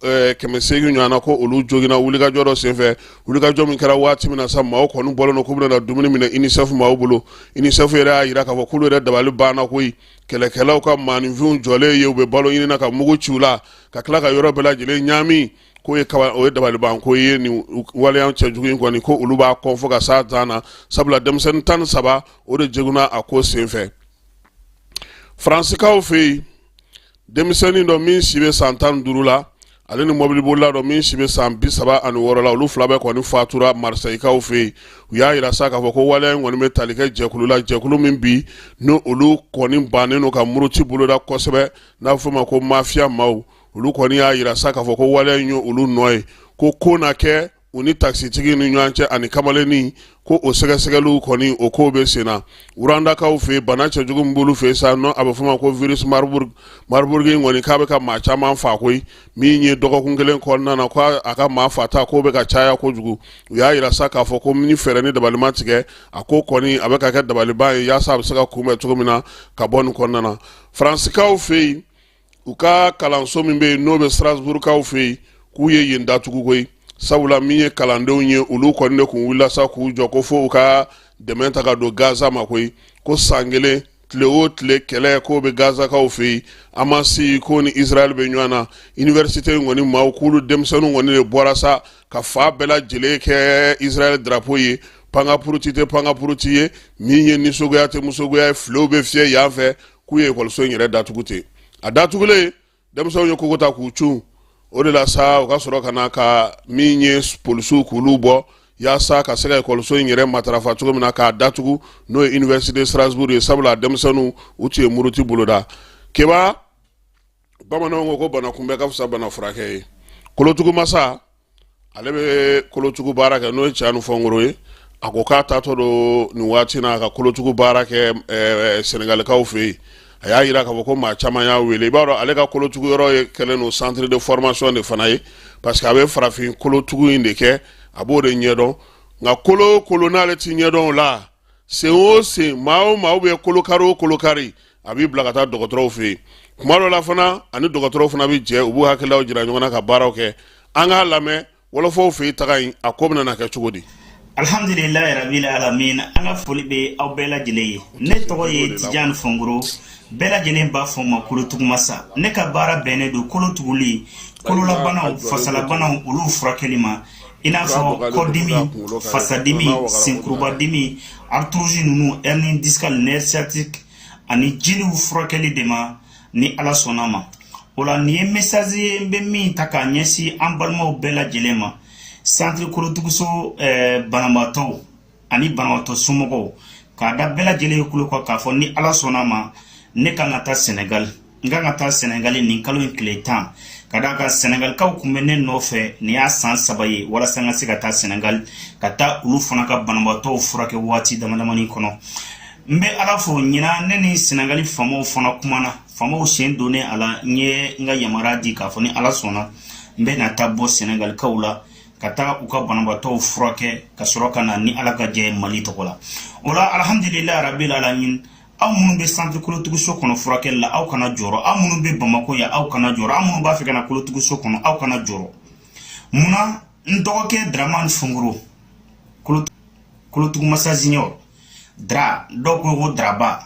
[SPEAKER 11] kɛmɛ seegin ɲɔgɔnna ko olu jogina wulikajɔ dɔ senfɛ wulikajɔ min kɛra waati min na sa maaw kɔni bɔlen don k'u bɛna dumuni minɛ UNICEF maaw bolo UNICEF yɛrɛ y'a jira k'a fɔ k'olu yɛrɛ dabali banna koyi kɛlɛkɛlaw ka maaninfinw jɔlen ye u bɛ balo ɲini na ka mugu ci u la ka tila ka yɔrɔ bɛɛ lajɛlen ɲaami ko ye o ye dabaliban ko ye nin waleya cɛjugu in kɔni ko olu b'a kɔn fo ka s'a dan na sabula denmisɛnnin 13 o de jeguna a ko senfɛ Faransikaw fɛ yen denmisɛnnin dɔ min si bɛ san 15 la ale ni mɔbilibolila dɔ min si bɛ san 36 la olu fila bɛɛ kɔni fatura Marsayikaw fɛ yen u y'a jira sa k'a fɔ ko waleya in kɔni bɛ tali kɛ jɛkulu la jɛkulu min bi ni olu kɔni bannen don ka muruti boloda kosɛbɛ n'a fɔ ma ko mafia maaw olu kɔni y'a jira sa k'a fɔ ko waleya in ye olu nɔ ye ko na kɛ u ni taxitigi ni ɲɔgɔn cɛ ani kamalenni ko o sɛgɛsɛgɛliw kɔni o ko bɛ sen na Urandakaw fɛ bana cɛjugu min b'olu fɛ sa nɔ a bɛ fɔ ma ko virus Marburg in kɔni k'a bɛ ka maa caman fa koyi min ye dɔgɔkun kelen kɔnɔna na ko a ka maa fata k'o bɛ ka caya kojugu u y'a jira sa k'a fɔ ko ni fɛɛrɛ ni dabalima tigɛ a ko kɔni a bɛ ka kɛ dabaliban ye yaasa a bɛ se ka kunbɛn cogo min na ka bɔ nin kɔnɔna na Faransikaw fɛ yen u ka kalanso min bɛ yen n'o bɛ Strasbourgkaw fɛ yen k'u ye yen datugu koyi sabula min ye kalandenw ye olu kɔni de kun wulila sa k'u jɔ ko fo u ka dɛmɛ ta ka don Gaza ma koyi ko san kelen tile o tile kɛlɛ k'o bɛ Gazakaw fɛ yen a ma se ko ni Israel bɛ ɲɔgɔn na université in kɔni maaw k'olu denmisɛnninw kɔni de bɔra sa ka fa bɛɛ lajɛlen kɛ Israel drapeau ye pangapuruti tɛ pangapuruti ye min ye nisɔgoya tɛ musogoya ye filew bɛ fiyɛ yan fɛ k'u ye ekɔliso in yɛrɛ datugu ten a datugulen denmisɛnw ye kogo ta k'u cun o de la sa u ka sɔrɔ ka na ka min ye polisiw k'olu bɔ yaasa ka se ka ekɔliso in yɛrɛ matarafa cogo min na k'a datugu n'o ye Université Strasbourg ye sabula denmisɛnninw u tun ye muruti boloda keba bamananw ko bana kunbɛ ka fisa bana furakɛ ye kolotugu masa ale bɛ kolotugu baara kɛ n'o ye Ciyanu Fɔnkoro ye a ko k'a taatɔ don nin waati na ka kolotugu baara kɛ Senegalikaw fɛ yen a y'a jira k'a fɔ ko maa caman y'a wele i b'a dɔn ale ka kolotugu yɔrɔ ye kɛlen don centre de formation de fana ye parce que a bɛ farafin kolotugu in de kɛ a b'o de ɲɛdɔn nka kolo n'ale ti ɲɛdɔn o la sen o sen maa o maa bɛ kolokari o kolokari a b'i bila ka taa dɔgɔtɔrɔw fɛ yen kuma dɔ la fana ani dɔgɔtɔrɔw fana bɛ jɛ u b'u hakililaw jira ɲɔgɔn na ka baaraw kɛ an k'a lamɛn wɔlɔfɔw fɛ yen taga in a ko bɛna na kɛ cogo di.
[SPEAKER 20] Alhamdulilayi rabbil alamin an ka foli bɛ aw bɛɛ lajɛlen ye ne tɔgɔ ye Tijani Fɔnkoro bɛɛ lajɛlen b'a fɔ ma kolotugu masa ne ka baara bɛnnen don kolotuguli kololabanaw fasalabanaw olu furakɛli ma i n'a fɔ kɔdimi fasadimi senkurubadimi arthrose ninnu hernie discale nerf sciatique ani jeliw furakɛli de ma ni Ala sɔnna ma o la nin ye message ye n bɛ min ta k'a ɲɛsin an balimaw bɛɛ lajɛlen ma centre kolotuguso banabaatɔw ani banabaatɔ somɔgɔw k'a da bɛɛ lajɛlen ye kulo kɔ k'a fɔ ni Ala sɔnna ma ne kan ka taa Senegal n kan ka taa Senegal nin kalo in tile 10 ka d'a kan Senegalikaw kun bɛ ne nɔfɛ nin y'a san 3 ye walasa n ka se ka taa Senegal ka taa olu fana ka banabaatɔw furakɛ waati damadamanin kɔnɔ n bɛ Ala fo ɲina ne ni Senegali faamaw fana kumana faamaw sen donnen a la n ye n ka yamaruya di k'a fɔ ni Ala sɔnna n bɛ na taa bɔ Senegalikaw la ka taa u ka banabaatɔw furakɛ ka sɔrɔ ka na ni Ala ka jɛ Mali tɔgɔ la o la alhamdulilayi rabbil alamin aw minnu bɛ centre kolotuguso kɔnɔ furakɛli la aw kana jɔrɔ aw minnu bɛ Bamako yan aw kana jɔrɔ aw minnu b'a fɛ ka na kolotuguso kɔnɔ aw kana jɔrɔ munna n dɔgɔkɛ Dramane Fɔnkoro kolotugumasa junior Dra dɔw ko ko Draba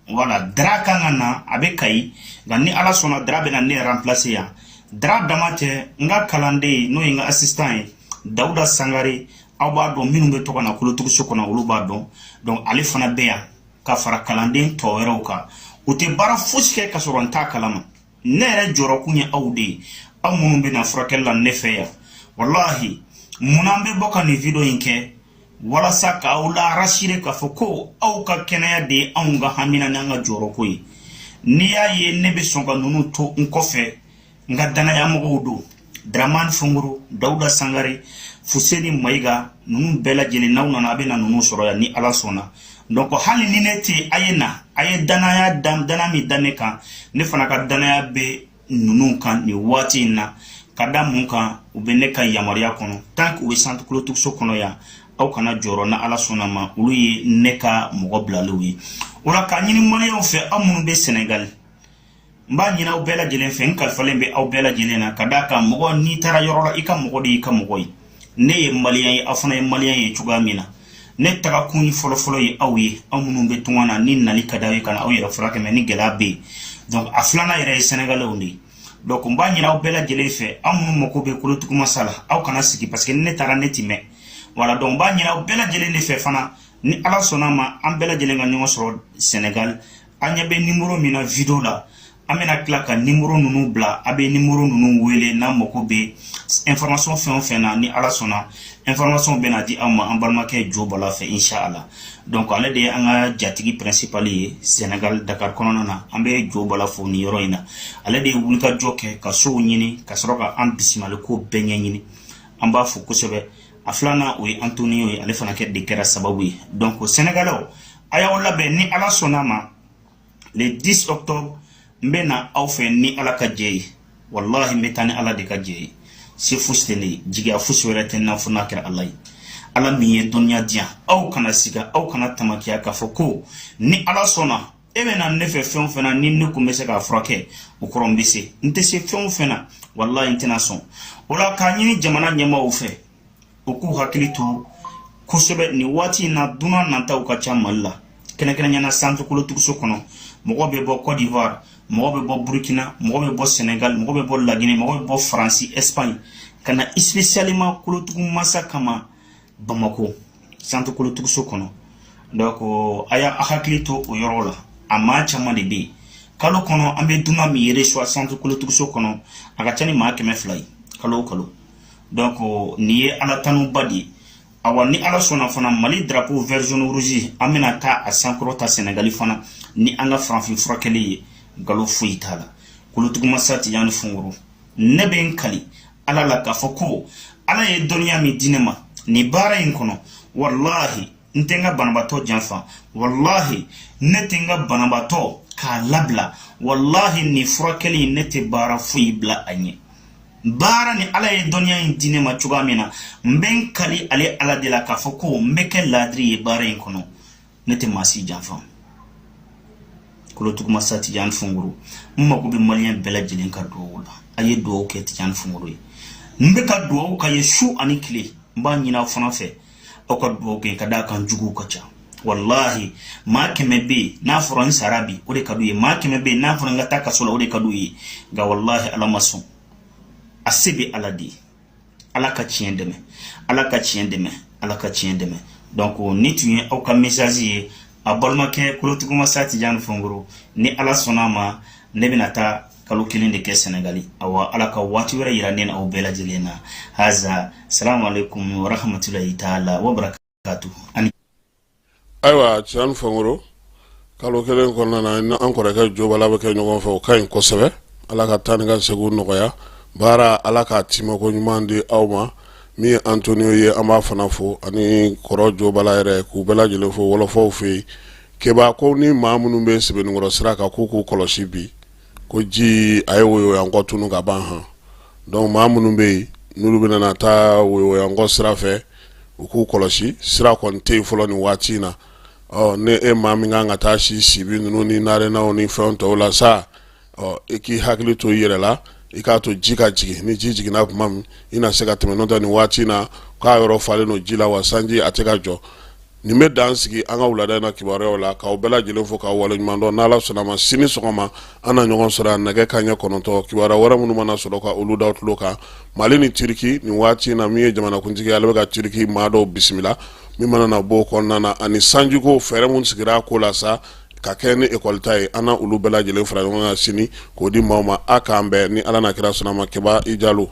[SPEAKER 20] wala Dra kan ka na a bɛ Kayi nka ni Ala sɔnna Dra bɛ na ne remplacer yan Dra dama tɛ n ka kalanden n'o ye n ka assistant ye Dawuda Sangare aw b'a dɔn minnu bɛ to ka na kolotuguso kɔnɔ olu b'a dɔn donc ale fana bɛ yan ka fara kalanden tɔ wɛrɛw kan u tɛ baara fosi kɛ ka sɔrɔ n t'a kalama ne yɛrɛ jɔrɔkun ye aw de ye aw minnu bɛ na furakɛli la ne fɛ yan wallahi munna an bɛ bɔ ka nin video in kɛ walasa k'aw la rassurer k'a fɔ ko aw ka kɛnɛya de ye anw ka hamina n'an ka jɔrɔko ye n'i y'a ye ne bɛ sɔn ka ninnu to n kɔfɛ n ka danayamɔgɔw don Dramane Fɔnkoro Dawuda Sangare Fuseni Mayiga ninnu bɛɛ lajɛlen n'aw nana a bɛ na ninnu sɔrɔ yan ni Ala sɔnna donc hali ni ne tɛ a ye na a ye danaya min da ne kan ne fana ka danaya bɛ ninnu kan nin waati in na ka da mun kan u bɛ ne ka yamaruya kɔnɔ tant que u bɛ centre kolotuguso kɔnɔ yan aw kana jɔrɔ na Ala sɔnna ma olu ye ne ka mɔgɔ bilalenw ye o la k'a ɲini maliyɛnw fɛ aw minnu bɛ Senegal mba ɲina aw bɛɛ lajɛlen fɛ n kalifalen bɛ aw bɛɛ lajɛlen na ka d'a kan mɔgɔ n'i taara yɔrɔ la i ka mɔgɔ de y'i ka mɔgɔ ye ne ye maliyɛn ye aw fana ye maliyɛn ye cogoya min na ne taga kun ye fɔlɔfɔlɔ ye aw ye aw minnu bɛ tunga na ni nali ka d'aw ye ka na aw yɛrɛ furakɛ mɛ ni gɛlɛya bɛ yen donc a filanan yɛrɛ ye sɛnɛgalɛw de ye donc n b'a ɲini aw bɛɛ lajɛlen fɛ aw minnu mako bɛ kolotugumasa la aw kana sigi parce que ne taara ne ti mɛn voilà donc n b'a ɲini aw bɛɛ lajɛlen de fɛ fana ni ala sɔnna ma an bɛɛ lajɛlen ka ɲɔgɔn sɔrɔ Sénégal an ɲɛ bɛ numéro min na vidéo la an bɛna tila ka numéro ninnu bila a bɛ numéro ninnu wele n'a mako bɛ information fɛn o fɛn na ni ala sɔnna information bɛna di aw ma an balimakɛ Jo Bala fɛ inshallah donc ale de ye an ka jatigi principal ye Sénégal Dakar kɔnɔna na an bɛ Jo Bala fo ni yɔrɔ in na ale de ye wulikajɔ kɛ ka sow ɲini ka sɔrɔ ka an bisimilaliko bɛɛ ɲɛɲini an b'a fo kosɛbɛ a filanan o ye Antonio ye ale fana de kɛra sababu ye donc Sénégalais a y'aw labɛn ni ala sɔnna ma le 10 octobre n bɛ na aw fɛ ni ala ka jɛ ye wallahi n bɛ taa ni ala de ka jɛ ye se fosi tɛ ne ye jigiya fosi wɛrɛ tɛ n'a fɔ n'a kɛra ala ye ala min ye dɔnniya diyan aw kana siga aw kana tamakiya k'a fɔ ko ni ala sɔnna e bɛ na ne fɛ fɛn o fɛn na ni ne kun bɛ se k'a furakɛ o kɔrɔ n bɛ se n tɛ se fɛn o fɛn na wallahi n tɛna sɔn o la k'a ɲini jamana ɲɛmaaw fɛ u k'u hakili to kosɛbɛ nin waati in na dunan nataw ka ca Mali la kɛrɛnkɛrɛnnenya centre kolotuguso kɔnɔ mɔgɔ bɛ bɔ Côte d'Ivoire mɔgɔ bɛ bɔ Burkina mɔgɔ bɛ bɔ Sénégal mɔgɔ bɛ bɔ Laginɛ mɔgɔ bɛ bɔ Faransi Espagne ka na spécialement kolotugumasa kama Bamako centre kolotuguso kɔnɔ donc a y'a hakili to o yɔrɔ la a maa caman de bɛ yen kalo kɔnɔ an bɛ dunan min yɛrɛ soit centre kolotuguso kɔnɔ a ka ca ni maa 200 ye kalo o kalo donc nin ye ala tanuba de ye awa ni ala sɔnna fana Mali drapeau vert jaune rouge an bɛna taa a sankɔrɔta Sénégali fana ni an ka farafin furakɛli ye galo foyi t'a la kolotugumasa Tijani Funkuru ne bɛ n kali ala la k'a fɔ ko ala ye dɔnniya min di ne ma nin baara in kɔnɔ wallahi n tɛ n ka banabaatɔ janfa wallahi ne tɛ n ka banabaatɔ k'a labila wallahi nin furakɛli ne tɛ baara foyi bila a ɲɛ baara ni ala ye dɔnniya in di ne ma cogoya min na n bɛ n kali ale ala de la k'a fɔ ko n bɛ kɛ laadiri ye baara in kɔnɔ ne tɛ maa si janfa kolotugumasa Tijani Funkuru n mako bɛ maliyɛn bɛɛ lajɛlen ka duwawu la a ye duwawu kɛ Tijani Funkuru ye n bɛ ka duwawu k'a ye su ani tile n b'a ɲini aw fana fɛ aw ka duwawu kɛ ka d'a kan juguw ka ca wallahi maa 100 bɛ yen n'a fɔra n sara bi o de ka d'u ye maa 100 bɛ yen n'a fɔra n ka taa kaso la o de ka d'u ye nka wallahi ala ma sɔn a se bɛ ala de ye ala ka tiɲɛ dɛmɛ ala ka tiɲɛ dɛmɛ ala ka tiɲɛ dɛmɛ donc ni tun ye aw ka message ye a balimakɛ kolotugumasa Tijani Funkuru ni ala sɔnna ma ne bɛna taa kalo 1 de kɛ Sénégali awa ala ka waati wɛrɛ yira ne n'aw bɛɛ lajɛlen na haza salamu alaikum wa rahmatulahi ta'ala wa barakatuh
[SPEAKER 11] ayiwa Tijani Funkuru kalo 1 kɔnɔna na an kɔrɔkɛ Jo Bala bɛ kɛ ɲɔgɔn fɛ o ka ɲi kosɛbɛ ala ka taa ni ka segin nɔgɔya baara ala ka timako ɲuman di aw ma min ye Antonio ye an b'a fana fo ani kɔrɔ Jo Bala yɛrɛ k'u bɛɛ lajɛlen fo wɔlɔfɔw fɛ yen keba ko ni maa minnu bɛ sɛbɛnnikɔrɔ sira kan k'u kɔlɔsi bi ko ji a ye woyoyankɔ tunu ka ban han donc maa minnu bɛ yen n'olu bɛna na taa woyoyankɔ sira fɛ u k'u kɔlɔsi sira kɔni tɛ yen fɔlɔ nin waati in na ne e maa min kan ka taa si sibi ninnu ni narenaw ni fɛn tɔw la sa e k'i hakili to i yɛrɛ la i k'a to ji ka jigin ni ji jiginna tuma min i na se ka tɛmɛ n'o tɛ nin waati in na k'a yɔrɔ falen no ji la wa sanji a tɛ ka jɔ nin bɛ dan sigi an ka wulada in na kibaruyaw la k'aw bɛɛ lajɛlen fo k'aw waleɲuman dɔn n'ala sɔnna ma sini sɔgɔma an na ɲɔgɔn sɔrɔ yan nɛgɛ kanɲɛ 9 kibaruya wɛrɛ minnu mana sɔrɔ ka olu da tulo kan Mali ni Turki nin waati in na min ye jamanakuntigi ale bɛ ka Turki maa dɔw bisimila min mana na bɔ o kɔnɔna na ani sanjiko fɛɛrɛ mun sigira a ko la sa ka kɛ ni école ta ye an na olu bɛɛ lajɛlen fara ɲɔgɔn kan sini k'o di maaw ma a k'an bɛɛ ni ala na kira sɔnna ma Keba i Jalo